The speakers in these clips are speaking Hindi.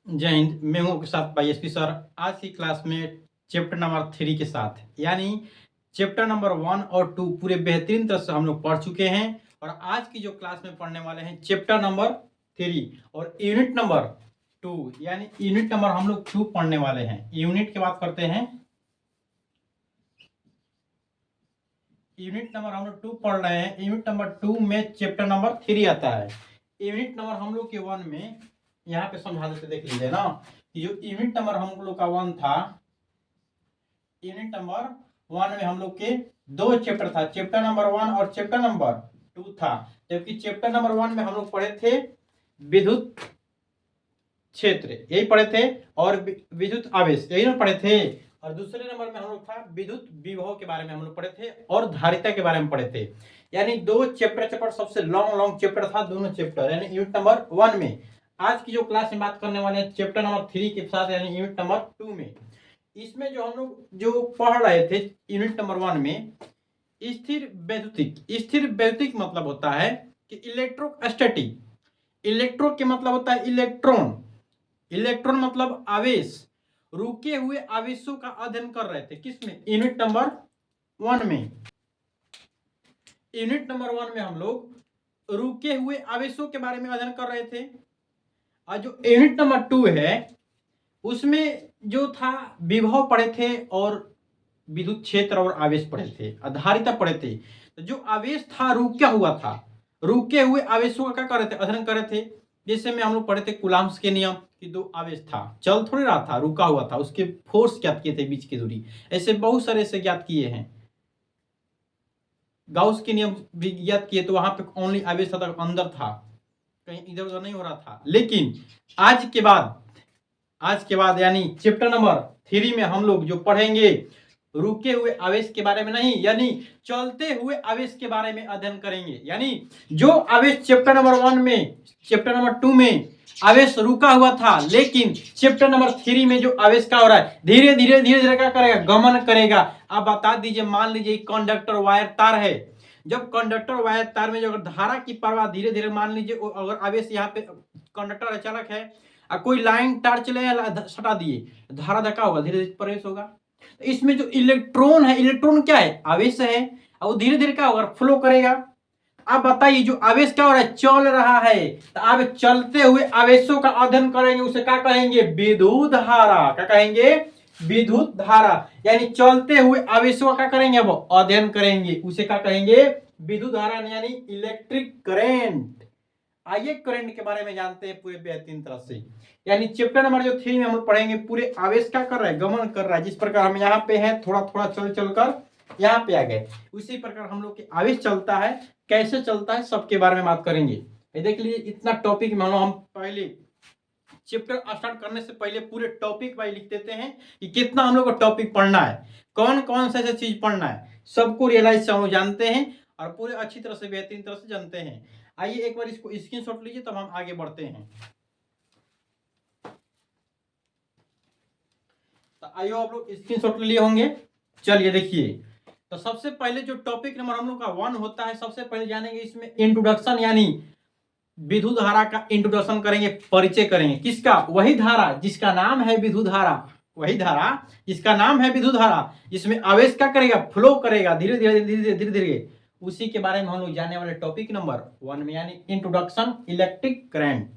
जय हिंद। मैं हूँ आपके साथ भाई एसपी सर। आज की क्लास में चैप्टर नंबर 3 के साथ यानी चैप्टर नंबर 1 और 2 पूरे बेहतरीन तरह से हम लोग पढ़ चुके हैं और आज की जो क्लास में पढ़ने वाले हैं चैप्टर नंबर 3 और यूनिट नंबर 2 यानी यूनिट नंबर हम लोग 2 पढ़ने वाले हैं। यूनिट की बात करते हैं, यूनिट नंबर हम लोग 2 पढ़ रहे हैं। यूनिट नंबर 2 में चैप्टर नंबर 3 आता है। यूनिट नंबर हम लोग के 1 में यहाँ पे समझा देते, देख लीजिए ना कि जो यूनिट नंबर हम लोग का 1 था, यूनिट नंबर 1 में हम लोग के 2 चैप्टर था, चैप्टर नंबर 1 और चैप्टर नंबर 2 था। जबकि चैप्टर नंबर 1 में हम लोग पढ़े थे विद्युत क्षेत्र, यही पढ़े थे, और विद्युत आवेश यही ना पढ़े थे। और दूसरे नंबर में हम लोग था विद्युत विभव के बारे में हम लोग पढ़े थे और धारिता के बारे में पढ़े थे। यानी 2 चैप्टर सबसे लॉन्ग चैप्टर था दोनों चैप्टर यानी यूनिट नंबर 1 में। आज की जो क्लास में बात करने वाले हैं चैप्टर नंबर 3 के साथ यानी यूनिट नंबर 2 में। इसमें जो हम लोग जो पढ़ रहे थे यूनिट नंबर 1 में स्थिर वैद्युतिक। स्थिर वैद्युतिक मतलब होता है कि इलेक्ट्रोस्टैटिक। इलेक्ट्रो के मतलब होता है इलेक्ट्रॉन, इलेक्ट्रॉन मतलब आवेश। रुके हुए आवेशों का अध्ययन कर रहे थे किसमें? यूनिट नंबर 1 में। यूनिट नंबर 1 में हम लोग रुके हुए आवेशों के बारे में अध्ययन कर रहे थे। और जो यूनिट नंबर 2 है उसमें जो था विभव पढ़े थे और विद्युत क्षेत्र और आवेश पढ़े थे, आधारिता पढ़े थे। तो जो आवेश था रुका हुआ था, रुके हुए आवेशों का क्या कर रहे थे? अध्ययन कर रहे थे। जैसे में हम लोग पढ़े थे कूलम्ब्स के नियम कि 2 आवेश था, चल थोड़ी रहा था, रुका हुआ था, उसके फोर्स ज्ञात किए थे, बीच की दूरी। ऐसे बहुत सारे ऐसे ज्ञात किए हैं। गाउस के नियम भी ज्ञात किए तो वहां पे ओनली आवेश था, अंदर था, कहीं इधर उधर नहीं हो रहा था। लेकिन आज के बाद यानी चैप्टर नंबर 3 में हम लोग जो पढ़ेंगे रुके हुए आवेश के बारे में नहीं, यानी चलते हुए आवेश के बारे में अध्ययन करेंगे। यानी जो आवेश चैप्टर नंबर 1 में, चैप्टर नंबर 2 में आवेश रुका हुआ था, लेकिन चैप्टर नंबर 3 में जो आवेश का हो रहा है धीरे धीरे क्या करेगा? गमन करेगा। आप बता दीजिए, मान लीजिए कंडक्टर वायर तार है। जब कंडक्टर वायर तार में जो धारा की प्रवाह धीरे धीरे, मान लीजिए अगर आवेश यहाँ पे कंडक्टर अचानक है और कोई लाइन तार चले सटा दिए, धारा धक्का होगा, धीरे धीरे प्रवेश होगा। इसमें जो इलेक्ट्रॉन है, इलेक्ट्रॉन क्या है? आवेश है, और धीरे धीरे क्या होगा? फ्लो करेगा। आप बताइए जो आवेश क्या हो रहा है? चल रहा है। तो आप चलते हुए आवेशों का अध्ययन करेंगे, उसे क्या कहेंगे? विद्युत धारा। क्या कहेंगे? विद्युत धारा। यानी चलते हुए आवेशों का क्या करेंगे? वो अध्ययन करेंगे, उसे क्या कहेंगे? विद्युत धारा यानी इलेक्ट्रिक करंट। आइए करंट के बारे में जानते हैं पूरे बेहतरीन तरह से। यानी चैप्टर नंबर जो 3 में हम लोग पढ़ेंगे पूरे आवेश क्या कर रहा है? गमन कर रहा है। जिस प्रकार हम यहाँ पे हैं, थोड़ा थोड़ा चल चलकर यहाँ पे आ गए, उसी प्रकार हम लोग के आवेश चलता है, कैसे चलता है, सबके बारे में बात करेंगे। देख लीजिए इतना टॉपिक मानो हम पहले चैप्टर स्टार्ट करने से पहले पूरे टॉपिक वाइज लिख देते हैं कि कितना हम लोग को टॉपिक पढ़ना है, कौन कौन सा चीज पढ़ना है, सबको रियलाइज से हम लोग जानते हैं और पूरे अच्छी तरह से बेहतरीन तरह से जानते हैं। आइए एक बार इसको स्क्रीनशॉट लीजिए, तब हम आगे बढ़ते हैं। तो आइए आप लोग स्क्रीनशॉट लिए होंगे। चलिए देखिए, तो सबसे पहले जो टॉपिक नंबर हम लोग का 1 होता है, सबसे पहले जानेंगे इसमें इंट्रोडक्शन, यानी विद्युत धारा का इंट्रोडक्शन करेंगे, परिचय करेंगे। किसका? वही धारा जिसका नाम है विद्युत धारा, वही धारा जिसका नाम है विद्युत धारा, जिसमें आवेश क्या करेगा? फ्लो करेगा धीरे धीरे धीरे धीरे धीरे। उसी के बारे में हम लोग जानने वाले टॉपिक नंबर 1 में, यानी इंट्रोडक्शन इलेक्ट्रिक करंट।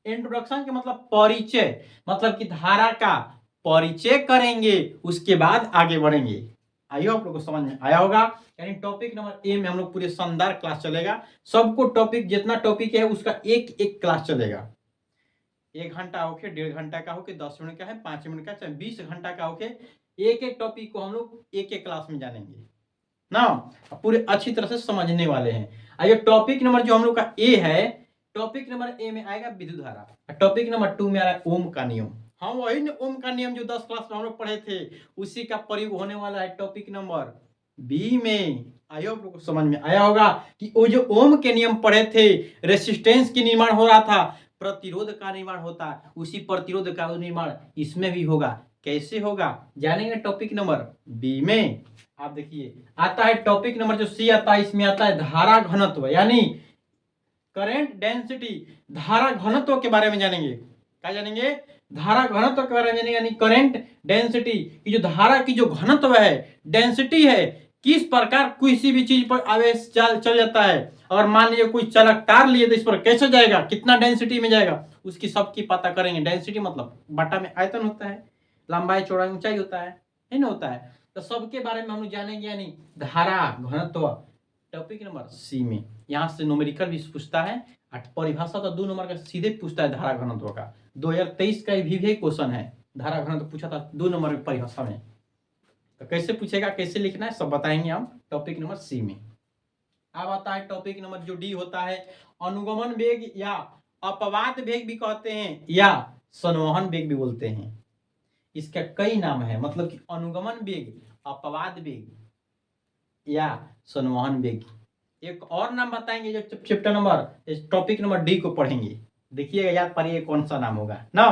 इंट्रोडक्शन के मतलब परिचय, मतलब कि धारा का परिचय करेंगे, उसके बाद आगे बढ़ेंगे। आइए आप लोग को समझ में आया होगा। यानी टॉपिक नंबर ए में हम लोग पूरे शानदार क्लास चलेगा। सबको टॉपिक, जितना टॉपिक है उसका एक एक क्लास चलेगा। 1 घंटा होके, 1.5 घंटा का होके, 10 मिनट का है, 5 मिनट का, चाहे 20 घंटा का होके, एक एक टॉपिक को हम लोग एक एक क्लास में जानेंगे ना, पूरे अच्छी तरह से समझने वाले हैं। आइए टॉपिक नंबर जो हम लोग का ए है, टॉपिक नंबर ए में आएगा विद्युत धारा। टॉपिक नंबर 2 में आ रहा है ओम का नियम। हम वही ओम का नियम जो 10 क्लास में हम लोग पढ़े थे, उसी का प्रयोग होने वाला है टॉपिक नंबर बी में। आइए आप लोग को समझ में आया होगा कि वो जो ओम के नियम पढ़े थे, रेसिस्टेंस की निर्माण हो रहा था, प्रतिरोध का निर्माण होता है, उसी प्रतिरोध का निर्माण इसमें भी होगा। कैसे होगा जानेंगे टॉपिक नंबर बी में। आप देखिए आता है टॉपिक नंबर जो सी आता है, इसमें आता है धारा घनत्व, यानी करंट डेंसिटी, धारा घनत्व के बारे में जानेंगे। क्या जानेंगे? धारा घनत्व के बारे में जानेंगे, यानी करंट डेंसिटी की जो धारा की जो घनत्व है, डेंसिटी है, किस प्रकार किसी भी चीज पर आवेश चल जाता है। और मान लीजिए कोई चलक तार लिए तो इस पर कैसे जाएगा, कितना डेंसिटी में जाएगा, उसकी सबकी पता करेंगे। डेंसिटी मतलब बटा में आयतन होता है, लंबाई चौड़ाई ऊंचाई होता है, नहीं होता है, तो सबके बारे में हम जानेंगे, यानी धारा घनत्व। टॉपिक नंबर सी में यहाँ से न्यूमेरिकल भी पूछता है, परिभाषा तो 2 नंबर का सीधे पूछता है धारा घनत्व का। 2023 का भी क्वेश्चन है, धारा घनत्व पूछा था 2 नंबर की परिभाषा में। तो कैसे पूछेगा, कैसे लिखना है, सब बताएंगे हम टॉपिक नंबर सी में। अब आता है टॉपिक नंबर जो डी होता है, अनुगमन वेग या अपवाद वेग भी कहते हैं, या संवहन वेग भी बोलते हैं। इसका कई नाम है, मतलब कि अनुगमन वेग, अपवाद वेग या संवहन वेग। एक और नाम बताएंगे जो chapter number topic number D को पढ़ेंगे, देखिएगा याद पारिए कौन सा नाम होगा ना।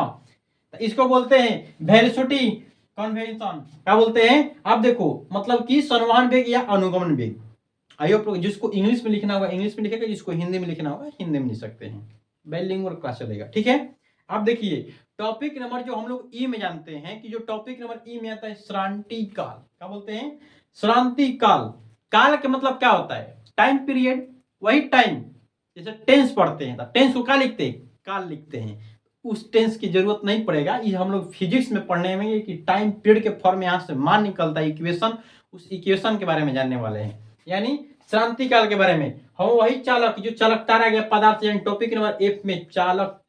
तो इसको बोलते हैं वेलोसिटी कन्वेंशन। क्या बोलते हैं, आप देखो, मतलब कि संवहन वेग या अनुगमन वेग। आइए, जिसको इंग्लिश में लिखना होगा इंग्लिश में लिखेगा, जिसको हिंदी में लिखना होगा हिंदी में लिख सकते हैं, बाइलिंगुअल क्लास चलेगा, ठीक है। आप देखिए टॉपिक नंबर जो हम लोग ई में जानते हैं कि जो टॉपिक नंबर ई में आता है श्रांति काल। क्या बोलते हैं, श्रांति काल। काल के मतलब क्या होता है, टाइम पीरियड, वही टाइम, जैसे टेंस पढ़ते हैं तो टेंस को क्या लिखते हैं, काल लिखते हैं। उस टेंस की जरूरत नहीं पड़ेगा, ये हम लोग फिजिक्स में पढ़ने में कि टाइम पीरियड के फॉर्म में यहाँ से मान निकलता है इक्वेशन, उस इक्वेशन के बारे में जानने वाले हैं। यानी श्रांति काल के बारे में हम वही चालक जो चलकता रह गया पदार्थ, यानी टॉपिक नंबर एफ में चालक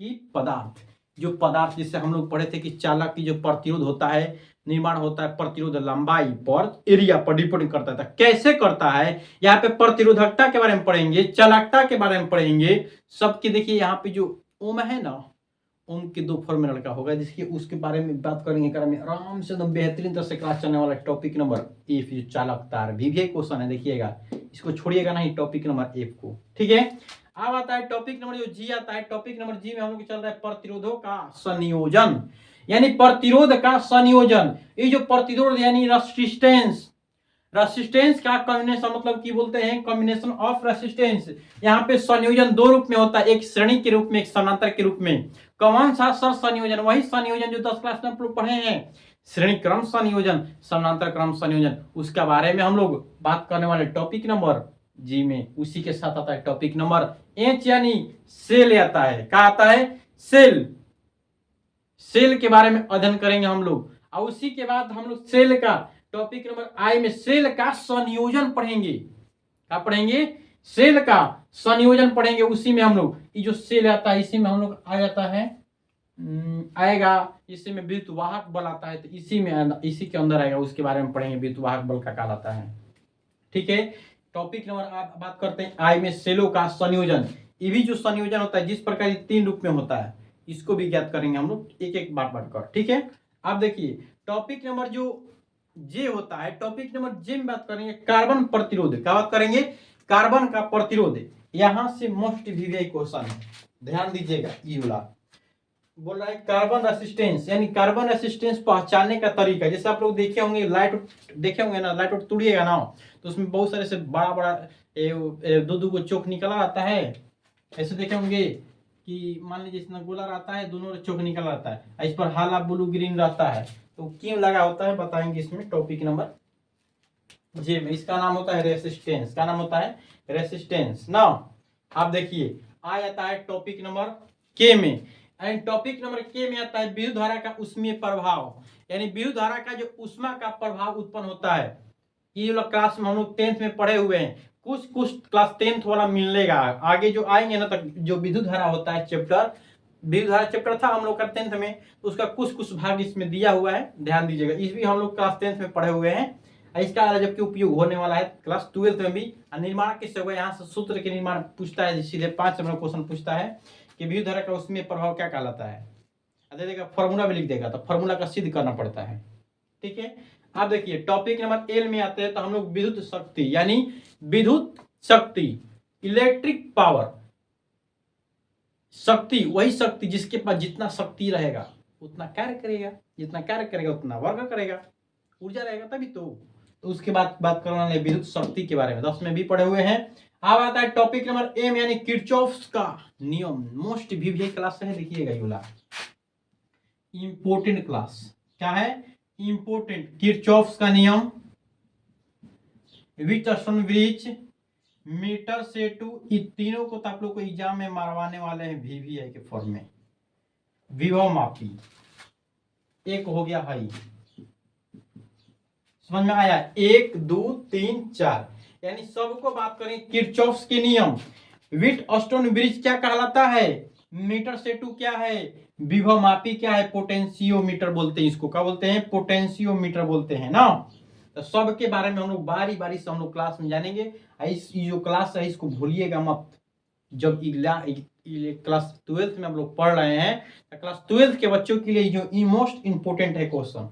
की पदार्थ, जो पदार्थ जिससे हम लोग पढ़े थे कि चालक की जो प्रतिरोध होता है, निर्माण होता है, प्रतिरोध लंबाई पर एरिया पर डिपेंड करता है, कैसे करता है। यहाँ पे प्रतिरोधकता के बारे में पढ़ेंगे, चालकता के बारे में पढ़ेंगे सबकी। देखिए यहाँ पे जो ओम है ना, ओम के 2 फॉर्मूला का होगा, जिसके उसके बारे में बात करेंगे आराम से, एकदम बेहतरीन तरह से क्लास चलने वाला टॉपिक नंबर एफ, जो चालक तार भी क्वेश्चन है, देखिएगा, इसको छोड़िएगा नहीं टॉपिक नंबर एफ को, ठीक है। अब आता है टॉपिक नंबर जो जी आता है, टॉपिक नंबर जी में हम लोग चल रहा है प्रतिरोधों का संयोजन, यानी प्रतिरोध का संयोजन। ये जो प्रतिरोध यानी रेसिस्टेंस, रेसिस्टेंस का कॉम्बिनेशन, मतलब की बोलते हैं कॉम्बिनेशन ऑफ रेसिस्टेंस। यहाँ पे संयोजन 2 रूप में होता है, एक श्रेणी के रूप में, एक समांतर के रूप में। कौन सा सर संयोजन, वही संयोजन जो 10 क्लास में आप लोग पढ़े हैं, श्रेणी क्रम संयोजन, समांतर क्रम संयोजन, उसका बारे में हम लोग बात करने वाले टॉपिक नंबर जी में। उसी के साथ आता है टॉपिक नंबर एच, यानी सेल आता है। क्या आता है, सेल। सेल के बारे में अध्ययन करेंगे हम लोग, और उसी के बाद हम लोग सेल का टॉपिक नंबर आई में सेल का संयोजन पढ़ेंगे। क्या पढ़ेंगे, सेल का संयोजन पढ़ेंगे। उसी में हम लोग ये जो सेल आता है, इसी में हम लोग आ जाता है, आएगा, इसी में विद्युत वाहक बल आता है, तो इसी में, इसी के अंदर आएगा, उसके बारे में पढ़ेंगे, विद्युत वाहक बल का काल आता है, ठीक है। टॉपिक नंबर आप बात करते हैं आई में सेलों का संयोजन। ये भी जो संयोजन होता है, जिस प्रकार 3 रूप में होता है, इसको भी ज्ञात करेंगे हम लोग एक एक बार कर, ठीक है। आप देखिए टॉपिक नंबर जो जे होता है, टॉपिक नंबर जे में बात करेंगे कार्बन प्रतिरोध। क्या बात करेंगे, कार्बन का प्रतिरोध। यहां से मोस्ट वीवीआई क्वेश्चन है, ध्यान दीजिएगा। ये वाला बोल रहा है कार्बन रेसिस्टेंस, यानी कार्बन रेसिस्टेंस पहचानने का तरीका। जैसे आप लोग देखे होंगे, लाइट देखे होंगे ना, लाइट तोड़िएगा ना, तो उसमें बहुत सारे से बड़ा बड़ा 2 को चोक निकला आता है। ऐसे देखे होंगे कि मान लीजिए इतना गोला रहता है, दोनों चोक निकल आता है, इस पर हाला ब्लू ग्रीन रहता है, तो क्यों लगा होता है बताएंगे इसमें टॉपिक नंबर जे में। इसका नाम होता है रेसिस्टेंस। क्या नाम होता है, रेसिस्टेंस ना। आप देखिए आ जाता है टॉपिक नंबर के में, एंड टॉपिक नंबर के में आता है विद्युत धारा का ऊष्मीय प्रभाव, यानी विद्युत धारा का जो ऊष्मा का प्रभाव उत्पन्न होता है। ये लोग क्लास में हम लोग 10th में पढ़े हुए हैं, कुछ क्लास 10th वाला मिलेगा, आगे जो आएंगे ना, तक जो विद्युत धारा होता है चैप्टर, विद्युत धारा चैप्टर था हम लोग का 10th में, तो उसका कुछ भाग इसमें दिया हुआ है, ध्यान दीजिएगा। इस भी हम लोग क्लास 10th में पढ़े हुए हैं। इसका जबकि उपयोग होने वाला है क्लास 12th में भी। निर्माण किससे होगा, यहाँ से सूत्र के निर्माण पूछता है, सीधे 5 नंबर क्वेश्चन पूछता है कि विद्युत धारा का उसमें प्रभाव क्या कहलाता है, देगा फॉर्मूला भी लिख देगा, तो फॉर्मूला का सिद्ध करना पड़ता है, ठीक है। आप देखिए टॉपिक नंबर एल में आते हैं, तो हम लोग विद्युत शक्ति, यानी विद्युत शक्ति, इलेक्ट्रिक पावर, शक्ति, वही शक्ति जिसके पास जितना शक्ति रहेगा उतना कार्य करेगा, जितना कार्य करेगा उतना वर्ग करेगा, ऊर्जा रहेगा तभी तो उसके बाद बात करने वाले विद्युत शक्ति के बारे में 10 में भी पढ़े हुए हैं। अब आता है टॉपिक नंबर एम यानी किरचॉफ्स का नियम। मोस्ट वीवीआई क्लास है, देखिएगा ये वाला इंपोर्टेंट क्लास। क्या है? इंपोर्टेंट। किरचॉफ्स का नियम, विच स्टोन ब्रिज, मीटर से टू, ये तीनों को तो आप लोग को एग्जाम में मारवाने वाले हैं वीवीआई के फॉर्म में। विभव मापी एक हो गया भाई, समझ में आया? 1 2 3 4 यानी सबको बात करें किरचॉफ्स के नियम। विट स्टोन ब्रिज क्या कहलाता है? मीटर से टू क्या है? विभव मापी क्या है? पोटेंशियोमीटर बोलते हैं इसको। क्या बोलते हैं? पोटेंशियोमीटर बोलते हैं ना। तो सबके बारे में हम लोग बारी बारी से हम लोग क्लास में जानेंगे। इस जो क्लास है इसको भूलिएगा मत। जब क्लास 12th में हम लोग पढ़ रहे हैं तो क्लास 12th के बच्चों के लिए जो मोस्ट इंपोर्टेंट है question,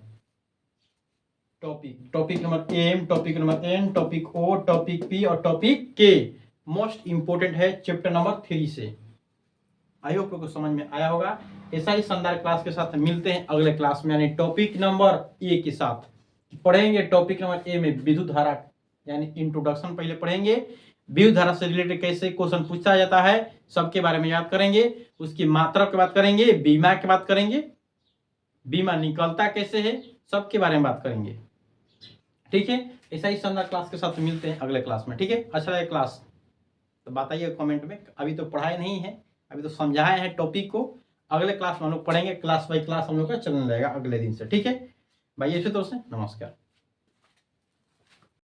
topic number M, topic number N, topic O, topic P और टॉपिक के, मोस्ट इंपोर्टेंट है चैप्टर नंबर 3 से। आई होप को समझ में आया होगा। ऐसा ही शानदार क्लास के साथ मिलते हैं अगले क्लास में, यानी टॉपिक नंबर ए के साथ पढ़ेंगे। टॉपिक नंबर ए में विद्युत धारा यानी इंट्रोडक्शन पहले पढ़ेंगे। विद्युत धारा से रिलेटेड कैसे क्वेश्चन पूछा जाता है सबके बारे में याद करेंगे। उसकी मात्रा की बात करेंगे, बीमा की बात करेंगे, बीमा निकलता कैसे है, सबके बारे में बात करेंगे। ठीक है, ऐसा ही शानदार क्लास के साथ मिलते हैं अगले क्लास में। ठीक है, अच्छा लगे क्लास तो बताइए कमेंट में। अभी तो पढ़ाई नहीं है, अभी तो समझाए हैं टॉपिक को। अगले क्लास में हम लोग पढ़ेंगे, क्लास बाई क्लास हम लोग का चलने रहेगा अगले दिन से। ठीक है भाई, ऐसे तो से नमस्कार।